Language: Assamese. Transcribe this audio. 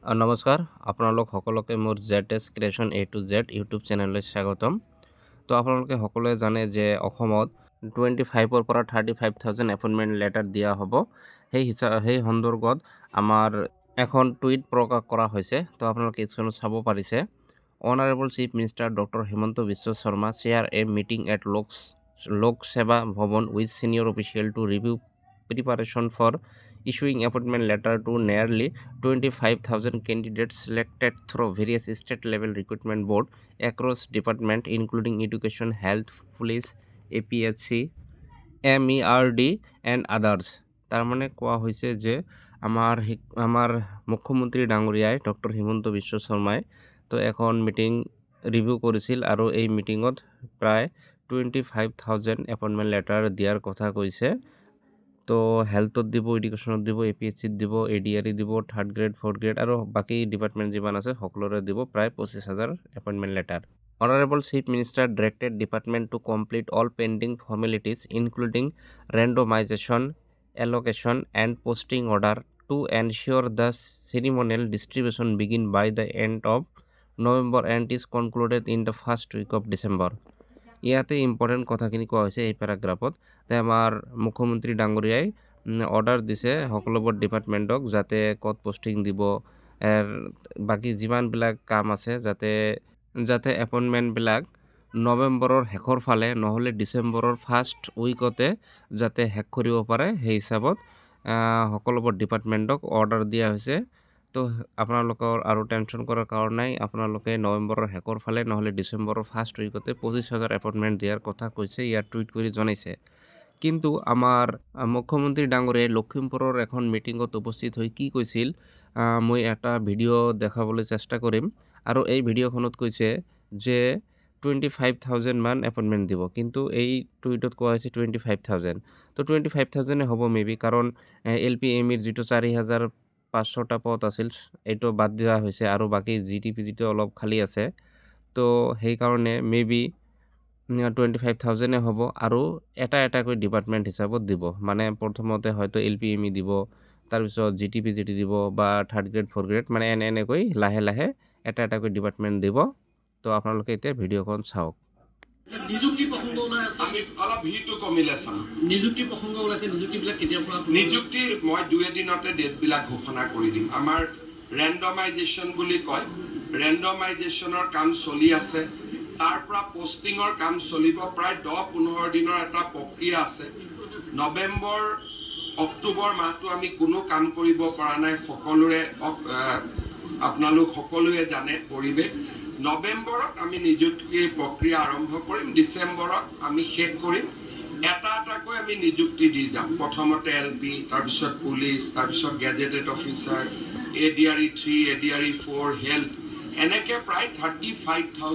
নমস্কাৰ আপোনালোক সকলোকে মোৰ ZS creation A to Z YouTube চেনেললৈ স্বাগতম। তো আপোনালোকে সকলোৱে জানে যে অসমত 25ৰ পৰা 35,000 এপইণ্টমেণ্ট লেটাৰ দিয়া হ'ব। সেই সন্দৰ্ভত আমাৰ এখন টুইট প্ৰকাশ কৰা হৈছে। তো আপোনালোকে স্ক্ৰীনত চাব পাৰিছে। Honourable chief minister doctor Himanta Biswa Sarma chair a meeting at Lok Seva Bhawan with senior official to review preparation for issuing appointment letter to nearly 25,000 candidates selected through various state-level recruitment board across department including education, health, police, APSC, MERD and others. তাৰ মানে কোৱা হৈছে যে আমাৰ মুখ্যমন্ত্ৰী ডাঙৰীয়াই ডক্টৰ হিমন্ত বিশ্ব শৰ্মাই তো এখন মিটিং ৰিভিউ কৰিছিল আৰু এই মিটিঙত প্ৰায় 25,000 এপইণ্টমেণ্ট লেটাৰ দিয়াৰ কথা কৈছে। তো হেল্থত দিব, এডুকেশ্যনত দিব, APSCত দিব, ADRE দিব, 3rd গ্ৰেড 4th গ্ৰেড আৰু বাকী ডিপাৰ্টমেণ্ট যিমান আছে সকলোৰে দিব প্ৰায় 25,000 appointment letter. Honorable Chief Minister directed department to complete all pending formalities including randomization, allocation and posting order to ensure the ceremonial distribution begin by the end of November and is concluded in the first week of December. ইয়াতে ইম্পৰ্টেণ্ট কথাখিনি কোৱা হৈছে এই পেৰাগ্ৰাফত। আমাৰ মুখ্যমন্ত্ৰী ডাঙৰীয়াই অৰ্ডাৰ দিছে সকলোবোৰ ডিপাৰ্টমেণ্টক যাতে ক'ত পষ্টিং দিব, বাকী যিমানবিলাক কাম আছে যাতে এপইণ্টমেণ্টবিলাক নৱেম্বৰৰ শেষৰ ফালে নহ'লে ডিচেম্বৰৰ ফাৰ্ষ্ট উইকতে যাতে শেষ কৰিব পাৰে সেই হিচাপত সকলোবোৰ ডিপাৰ্টমেণ্টক অৰ্ডাৰ দিয়া হৈছে। তো আপোনালোকৰ আৰু টেনশ্যন কৰাৰ কাৰণ নাই, আপোনালোকে নৱেম্বৰৰ শেষৰ ফালে নহ'লে ডিচেম্বৰৰ ফাৰ্ষ্ট উইকতে 25,000 এপইণ্টমেণ্ট দিয়াৰ কথা কৈছে, ইয়াত টুইট কৰি জনাইছে। কিন্তু আমাৰ মুখ্যমন্ত্ৰী ডাঙৰীয়াই লখিমপুৰৰ এখন মিটিঙত উপস্থিত হৈ কি কৈছিল মই এটা ভিডিঅ' দেখাবলৈ চেষ্টা কৰিম। আৰু এই ভিডিঅ'খনত কৈছে যে 25,000 মান এপইণ্টমেণ্ট দিব, কিন্তু এই টুইটত কোৱা হৈছে 25,000। তো 25,000 হ'ব মেবি, কাৰণ LPMEৰ যিটো 4,500টা পদ আছিল এইটো বাদ দিয়া হৈছে আৰু বাকী GTP যিটো অলপ খালী আছে, তো সেইকাৰণে মেবি 25,000 হ'ব আৰু এটাকৈ ডিপাৰ্টমেণ্ট হিচাপত দিব। মানে প্ৰথমতে হয়তো LPME দিব, তাৰপিছত GTP দিব বা 3rd গ্ৰেড 4th গ্ৰেড, মানে এনেকৈ লাহে লাহে এটাকৈ ডিপাৰ্টমেণ্ট দিব। তো আপোনালোকে এতিয়া ভিডিঅ'খন চাওক। নিযুক্তি প্ৰসংগ আমি অলপ ভিৰটো কমিলে চাম। নিযুক্তি প্ৰসংগ ওলাইছে, নিযুক্তিবিলাক কেতিয়াৰ পৰা? নিযুক্তি মই 2 এদিনতে ডেটবিলাক ঘোষণা কৰি দিম। আমাৰ ৰেণ্ডমাইজেশ্যন বুলি কয়, ৰেণ্ডমাইজেশ্যনৰ কাম চলি আছে। তাৰ পৰা পোষ্টিঙৰ কাম চলিব, প্ৰায় 10-15 দিনৰ এটা প্ৰক্ৰিয়া আছে। নৱেম্বৰ অক্টোবৰ মাহটো আমি কোনো কাম কৰিব পৰা নাই, সকলোৰে আপোনালোক সকলোৱে জানে পৰিৱেশ। নৱেম্বৰত আমি নিযুক্তিৰ প্ৰক্ৰিয়া আৰম্ভ কৰিম, ডিচেম্বৰত আমি শেষ কৰিম। এটাকৈ আমি নিযুক্তি দি যাম। প্ৰথমতে LP, তাৰপিছত পুলিচ, তাৰপিছত gazetted officer, ADRE 3, ADRE 4, health, এনেকৈ প্ৰায় 35,000